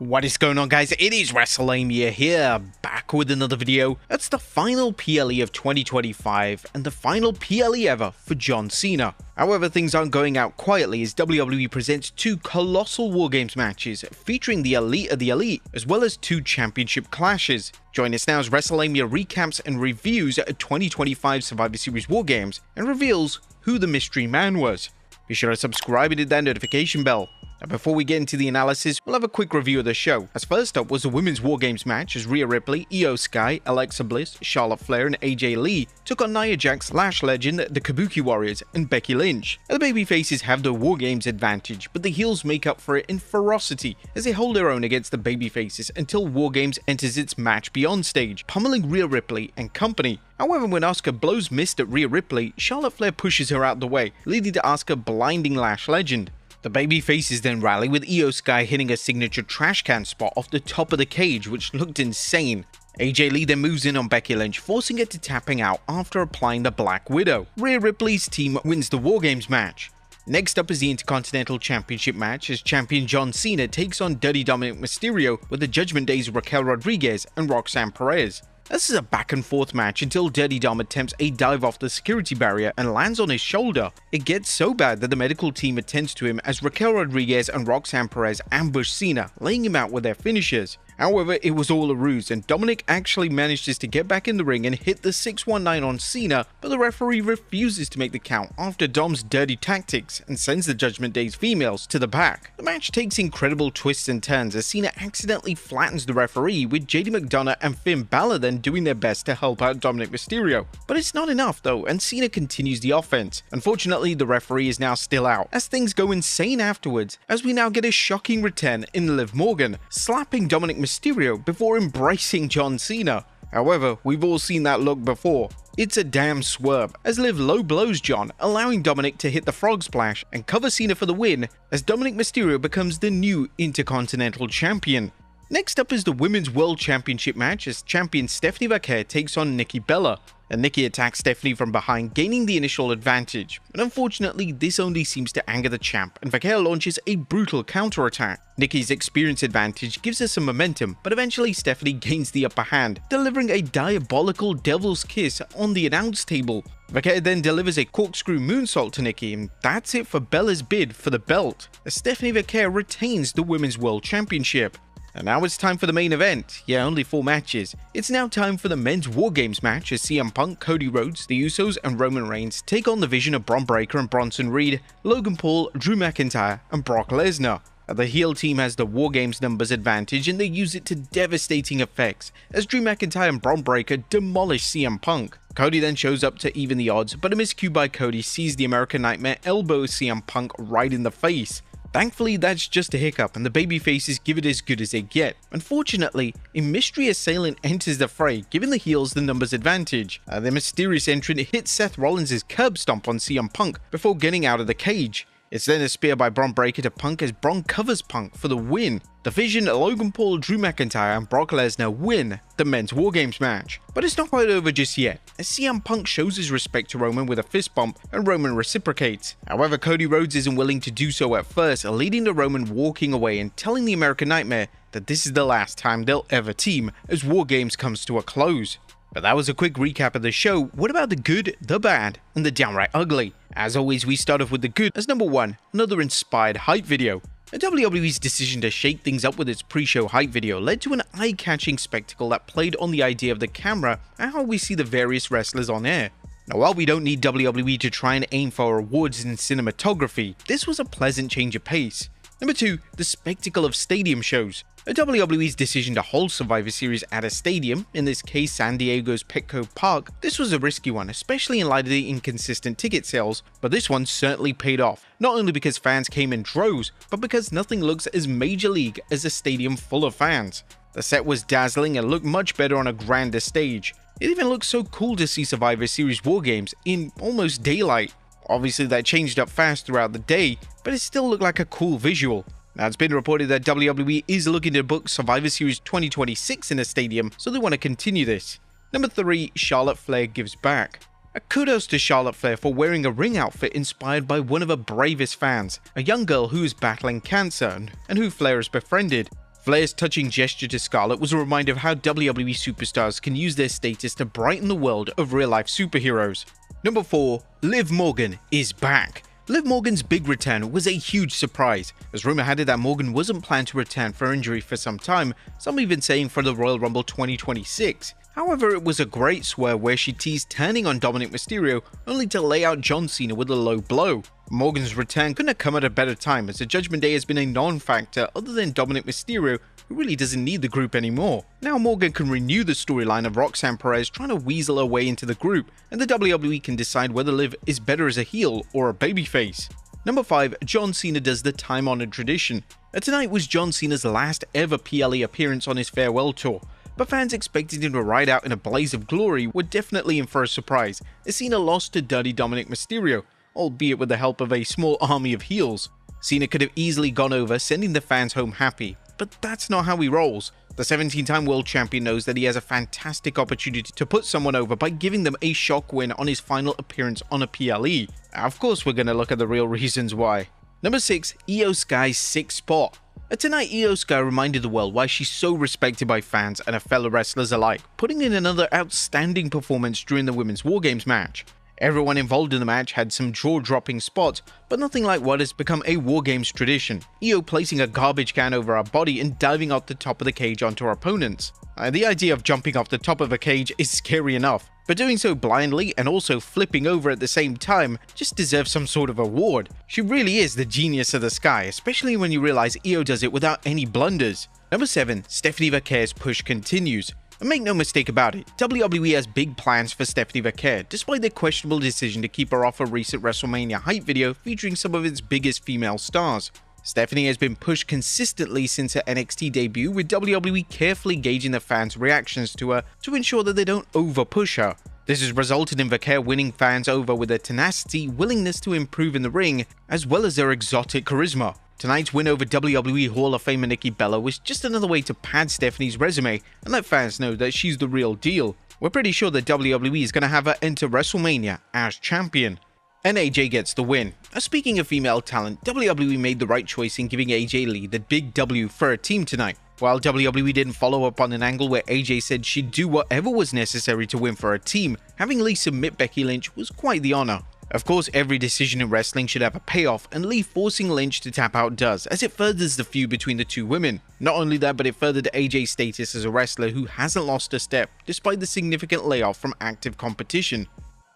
What is going on, guys? It is Wrestlelamia here, back with another video. It's the final PLE of 2025 and the final PLE ever for John Cena. However, things aren't going out quietly as WWE presents two colossal Wargames matches featuring the elite of the elite, as well as two championship clashes. Join us now as Wrestlelamia recaps and reviews 2025 Survivor Series Wargames and reveals who the mystery man was. Be sure to subscribe and hit that notification bell. Now, before we get into the analysis, we'll have a quick review of the show. As first up was the Women's Wargames match as Rhea Ripley, Asuka, Alexa Bliss, Charlotte Flair and AJ Lee took on Nia Jax, Lash legend, the Kabuki Warriors and Becky Lynch. Now, the babyfaces have the Wargames advantage, but the heels make up for it in ferocity as they hold their own against the babyfaces until Wargames enters its match beyond stage, pummeling Rhea Ripley and company. However, when Asuka blows mist at Rhea Ripley, Charlotte Flair pushes her out the way, leading to Asuka blinding Lash legend. The babyfaces then rally with Asuka hitting a signature trash can spot off the top of the cage, which looked insane. AJ Lee then moves in on Becky Lynch, forcing her to tapping out after applying the Black Widow. Rhea Ripley's team wins the Wargames match. Next up is the Intercontinental Championship match as champion John Cena takes on Dirty Dominik Mysterio with the Judgment Day's Raquel Rodriguez and Roxanne Perez. This is a back and forth match until Dirty Dom attempts a dive off the security barrier and lands on his shoulder. It gets so bad that the medical team attends to him as Raquel Rodriguez and Roxanne Perez ambush Cena, laying him out with their finishers. However, it was all a ruse and Dominik actually manages to get back in the ring and hit the 619 on Cena, but the referee refuses to make the count after Dom's dirty tactics and sends the Judgment Day's females to the back. The match takes incredible twists and turns as Cena accidentally flattens the referee, with JD McDonough and Finn Balor then doing their best to help out Dominik Mysterio. But it's not enough though, and Cena continues the offense. Unfortunately, the referee is now still out as things go insane afterwards, as we now get a shocking return in Liv Morgan, slapping Dominik Mysterio before embracing John Cena. However, we've all seen that look before. It's a damn swerve as Liv low blows John, allowing Dominik to hit the frog splash and cover Cena for the win as Dominik Mysterio becomes the new Intercontinental Champion. Next up is the Women's World Championship match as champion Stephanie Vaquer takes on Nikki Bella. And Nikki attacks Stephanie from behind, gaining the initial advantage. But unfortunately, this only seems to anger the champ, and Vaquer launches a brutal counterattack. Nikki's experience advantage gives her some momentum, but eventually Stephanie gains the upper hand, delivering a diabolical devil's kiss on the announce table. Vaquer then delivers a corkscrew moonsault to Nikki, and that's it for Bella's bid for the belt, as Stephanie Vaquer retains the Women's World Championship. And now it's time for the main event. Yeah, only 4 matches. It's now time for the men's Wargames match as CM Punk, Cody Rhodes, the Usos and Roman Reigns take on the vision of Bron Breakker and Bronson Reed, Logan Paul, Drew McIntyre and Brock Lesnar. The heel team has the Wargames numbers advantage and they use it to devastating effects as Drew McIntyre and Bron Breakker demolish CM Punk. Cody then shows up to even the odds, but a miscue by Cody sees the American Nightmare elbow CM Punk right in the face. Thankfully, that's just a hiccup and the babyfaces give it as good as they get. Unfortunately, a mystery assailant enters the fray, giving the heels the numbers advantage. The mysterious entrant hits Seth Rollins' curb stomp on CM Punk before getting out of the cage. It's then a spear by Bron Breakker to Punk as Bron covers Punk for the win. The Vision, Logan Paul, Drew McIntyre and Brock Lesnar win the men's Wargames match. But it's not quite over just yet, as CM Punk shows his respect to Roman with a fist bump and Roman reciprocates. However, Cody Rhodes isn't willing to do so at first, leading to Roman walking away and telling the American Nightmare that this is the last time they'll ever team as Wargames comes to a close. But that was a quick recap of the show. What about the good, the bad, and the downright ugly? As always, we start off with the good as number 1, another inspired hype video. WWE's decision to shake things up with its pre-show hype video led to an eye-catching spectacle that played on the idea of the camera and how we see the various wrestlers on air. Now, while we don't need WWE to try and aim for awards in cinematography, this was a pleasant change of pace. Number 2, the spectacle of stadium shows. WWE's decision to hold Survivor Series at a stadium, in this case San Diego's Petco Park, this was a risky one, especially in light of the inconsistent ticket sales, but this one certainly paid off, not only because fans came in droves, but because nothing looks as major league as a stadium full of fans. The set was dazzling and looked much better on a grander stage. It even looked so cool to see Survivor Series Wargames in almost daylight. Obviously that changed up fast throughout the day, but it still looked like a cool visual. Now, it's been reported that WWE is looking to book Survivor Series 2026 in a stadium, so they want to continue this. Number 3, Charlotte Flair gives back. Kudos to Charlotte Flair for wearing a ring outfit inspired by one of her bravest fans, a young girl who is battling cancer and who Flair has befriended. Flair's touching gesture to Scarlett was a reminder of how WWE superstars can use their status to brighten the world of real-life superheroes. Number 4. Liv Morgan is back. Liv Morgan's big return was a huge surprise, as rumor had it that Morgan wasn't planned to return for injury for some time, some even saying for the Royal Rumble 2026. However, it was a great swerve where she teased turning on Dominik Mysterio, only to lay out John Cena with a low blow. Morgan's return couldn't have come at a better time, as the Judgment Day has been a non-factor other than Dominik Mysterio, who really doesn't need the group anymore. Now Morgan can renew the storyline of Roxanne Perez trying to weasel her way into the group, and the WWE can decide whether Liv is better as a heel or a babyface. Number 5. John Cena does the time-honored tradition. Tonight was John Cena's last ever PLE appearance on his farewell tour, but fans expected him to ride out in a blaze of glory were definitely in for a surprise, as Cena lost to Dirty Dominik Mysterio, albeit with the help of a small army of heels. Cena could have easily gone over, sending the fans home happy, but that's not how he rolls. The 17-time world champion knows that he has a fantastic opportunity to put someone over by giving them a shock win on his final appearance on a PLE. Of course we're going to look at the real reasons why. Number 6. Io Sky's 6th spot. Tonight, Io Sky reminded the world why she's so respected by fans and her fellow wrestlers alike, putting in another outstanding performance during the women's Wargames match. Everyone involved in the match had some jaw-dropping spots, but nothing like what has become a Wargames tradition, Io placing a garbage can over her body and diving off the top of the cage onto her opponents. The idea of jumping off the top of a cage is scary enough, but doing so blindly and also flipping over at the same time just deserves some sort of award. She really is the genius of the Sky, especially when you realize Io does it without any blunders. Number 7. Stephanie Vaquer's push continues. And make no mistake about it, WWE has big plans for Stephanie Vaquer, despite their questionable decision to keep her off a recent WrestleMania hype video featuring some of its biggest female stars. Stephanie has been pushed consistently since her NXT debut, with WWE carefully gauging the fans' reactions to her to ensure that they don't over-push her. This has resulted in Vaquer winning fans over with her tenacity, willingness to improve in the ring, as well as her exotic charisma. Tonight's win over WWE Hall of Famer Nikki Bella was just another way to pad Stephanie's resume and let fans know that she's the real deal. We're pretty sure that WWE is going to have her enter WrestleMania as champion. And AJ gets the win. Speaking of female talent, WWE made the right choice in giving AJ Lee the big W for her team tonight. While WWE didn't follow up on an angle where AJ said she'd do whatever was necessary to win for her team, having Lee submit Becky Lynch was quite the honor. Of course, every decision in wrestling should have a payoff, and Lee forcing Lynch to tap out does, as it furthers the feud between the two women. Not only that, but it furthered AJ's status as a wrestler who hasn't lost a step, despite the significant layoff from active competition.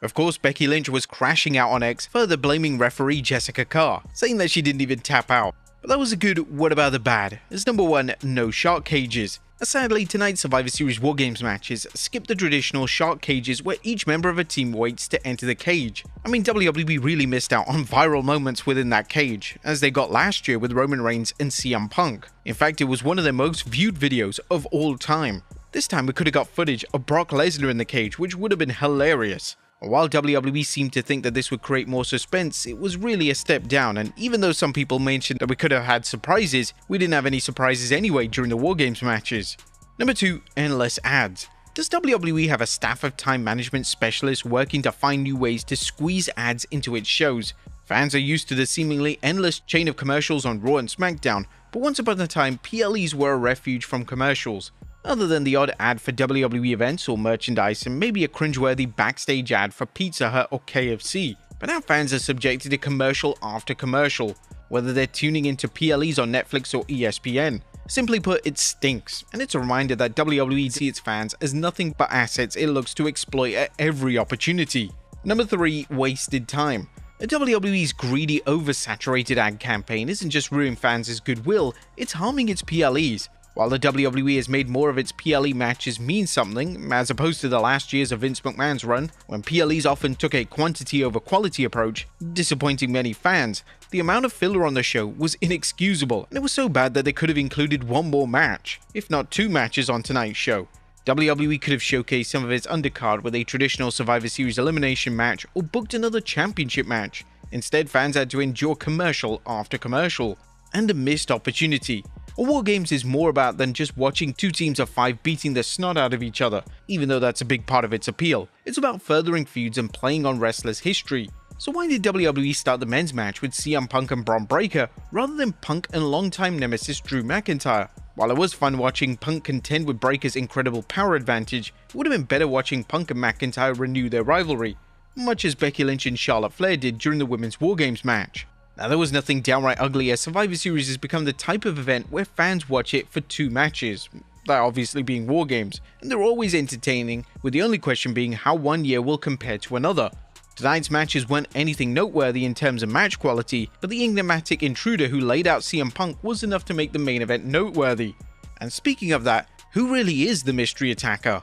Of course, Becky Lynch was crashing out on X, further blaming referee Jessica Carr, saying that she didn't even tap out. But that was a good what about the bad, as number 1, no shark cages. Sadly, tonight's Survivor Series Wargames matches skip the traditional shark cages where each member of a team waits to enter the cage. I mean, WWE really missed out on viral moments within that cage, as they got last year with Roman Reigns and CM Punk. In fact, it was one of their most viewed videos of all time. This time we could have got footage of Brock Lesnar in the cage, which would have been hilarious. While WWE seemed to think that this would create more suspense, it was really a step down, and even though some people mentioned that we could have had surprises, we didn't have any surprises anyway during the Wargames matches. Number 2, endless ads. Does WWE have a staff of time management specialists working to find new ways to squeeze ads into its shows? Fans are used to the seemingly endless chain of commercials on Raw and SmackDown, but once upon a time, PLEs were a refuge from commercials. Other than the odd ad for WWE events or merchandise and maybe a cringeworthy backstage ad for Pizza Hut or KFC. But now fans are subjected to commercial after commercial, whether they're tuning into PLEs on Netflix or ESPN. Simply put, it stinks, and it's a reminder that WWE sees its fans as nothing but assets it looks to exploit at every opportunity. Number 3, wasted time. WWE's greedy, oversaturated ad campaign isn't just ruining fans' goodwill, it's harming its PLEs. While the WWE has made more of its PLE matches mean something, as opposed to the last years of Vince McMahon's run, when PLEs often took a quantity over quality approach, disappointing many fans, the amount of filler on the show was inexcusable, and it was so bad that they could have included one more match, if not 2 matches on tonight's show. WWE could have showcased some of its undercard with a traditional Survivor Series elimination match or booked another championship match. Instead, fans had to endure commercial after commercial, and a missed opportunity. Wargames is more about than just watching 2 teams of 5 beating the snot out of each other, even though that's a big part of its appeal. It's about furthering feuds and playing on wrestlers' history. So why did WWE start the men's match with CM Punk and Bron Breakker rather than Punk and longtime nemesis Drew McIntyre? While it was fun watching Punk contend with Breaker's incredible power advantage, it would have been better watching Punk and McIntyre renew their rivalry, much as Becky Lynch and Charlotte Flair did during the women's Wargames match. Now, there was nothing downright ugly, as Survivor Series has become the type of event where fans watch it for 2 matches, that obviously being Wargames, and they're always entertaining, with the only question being how one year will compare to another. Tonight's matches weren't anything noteworthy in terms of match quality, but the enigmatic intruder who laid out CM Punk was enough to make the main event noteworthy. And speaking of that, who really is the mystery attacker?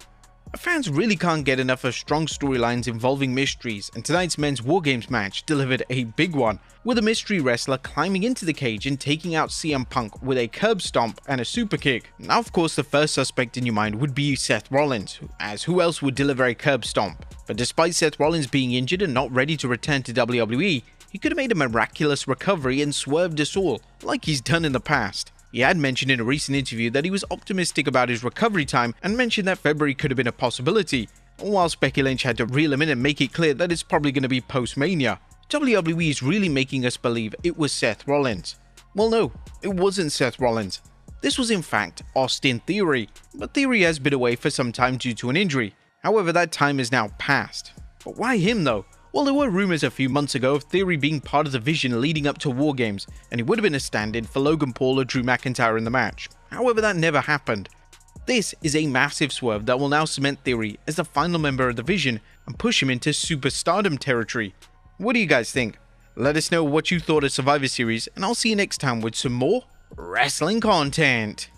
Fans really can't get enough of strong storylines involving mysteries, and tonight's men's Wargames match delivered a big one, with a mystery wrestler climbing into the cage and taking out CM Punk with a curb stomp and a super kick. Now, of course, the first suspect in your mind would be Seth Rollins, as who else would deliver a curb stomp? But despite Seth Rollins being injured and not ready to return to WWE, he could have made a miraculous recovery and swerved us all, like he's done in the past. He had mentioned in a recent interview that he was optimistic about his recovery time and mentioned that February could have been a possibility, whilst Becky Lynch had to reel him in and make it clear that it's probably going to be post-Mania. WWE is really making us believe it was Seth Rollins. Well, no, it wasn't Seth Rollins. This was in fact Austin Theory, but Theory has been away for some time due to an injury. However, that time is now past. But why him though? Well, there were rumors a few months ago of Theory being part of the vision leading up to Wargames, and he would have been a stand-in for Logan Paul or Drew McIntyre in the match. However, that never happened. This is a massive swerve that will now cement Theory as the final member of the vision and push him into superstardom territory. What do you guys think? Let us know what you thought of Survivor Series, and I'll see you next time with some more wrestling content.